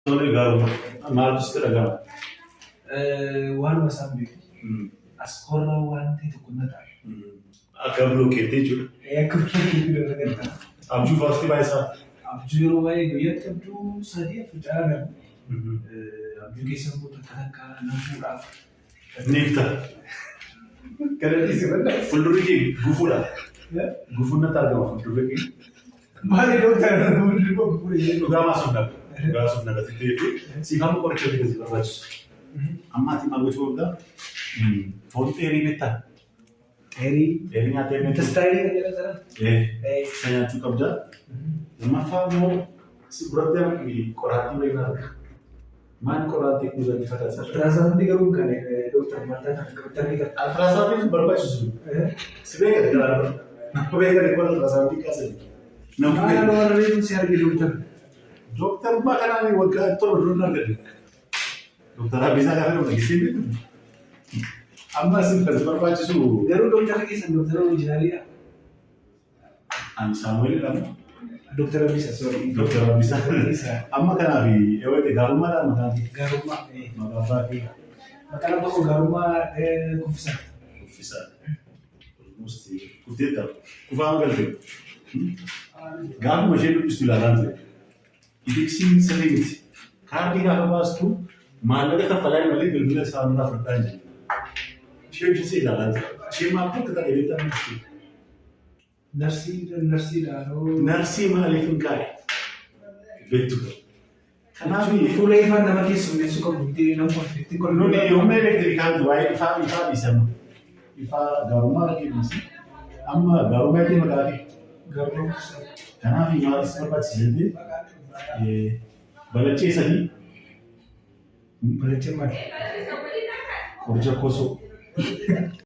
Soalnya garam, maaltu sitti dhaga'ama? Waanuma isaan beeku. As korra wanti tokko na ta'a. Akka bilookeetti jechuudha. Akka bilookeetti dalagaa ta'a. Abjuu faastii baay'isaa. Abjuu yeroo baay'ee guyyaatti abjuu sadii afur caalaa abjuu keessa immoo takka nan fuudhaaf. Neefta. Kana dhiisee badda. Fuuldurri kee gufuudha. Gufuun natti argama fuuldurri kee. Maali doktara fuuldurri koo gufuudha jedhu. Dhugaa maasuudhaaf. Dhugaa suuf nagatti ta'ee fi siifamu qoricha bita si barbaachisu. Amma ati maal gochuu qabda? Foon dheerii bittaa. Dheerii nyaatee bittaa. Intestaayinii kan jedhan sana. Isa nyaachuu qabda. Lammaffaa immoo si biratti qoraattii wayii arga. Maal qoraattii kuusanii fakkaata? Ultraasawundii garuu kan doktara Martaa kan qabatan kan. Ultraasawundii barbaachisu. Si beekate garaadha. Nama beekate kun ultraasawundii kaasanii. Maal warra reefu si arge doktara? Dokter makanan waggaa torba dura argate. Dokter Abdiisaa gaafa nama dhageessee beeku. Amma isin kan barbaachisu garuu doktara keessan doktara oriijinaaliidha. Ani Saamu'eel jedhama. Doktara Abdiisaa sorry. Dokter Abdiisaa. Amma kanaaf eewwate gaarummaadhaan maqaan kee. Gaarummaa. Maqaan abbaa kee. Maqaan tokko gaarummaa kuffisaa. Kuffisaa. Kufteetta. Kufaa magalte. Gaafuma ishee dubbistu ilaalaan ture. Idiksiin sirrii miti. Kaardii gaafa baastu maallaqa kaffalaa malee bilbila isaa nurraa fudhataa hin jiru. Isheen ishee ilaalaa jira. Isheen maal akka ta'e beektaa miti. Narsiidha. Narsii maaliif hin kaa'e? Beektu. Kanaaf fuula ifaan nama keessummeessuu qabu ittiin nama konfliktii nuni humna elektiriikaatu waa'ee ifaa dhiisama. Ifaa gaarummaa kenniisi. Amma gaarummaa itti maqaa fi gaarummaa. kanaaf maal si barbaachisa? Balachee sadii. Balachee maali? Qoricha kosoo.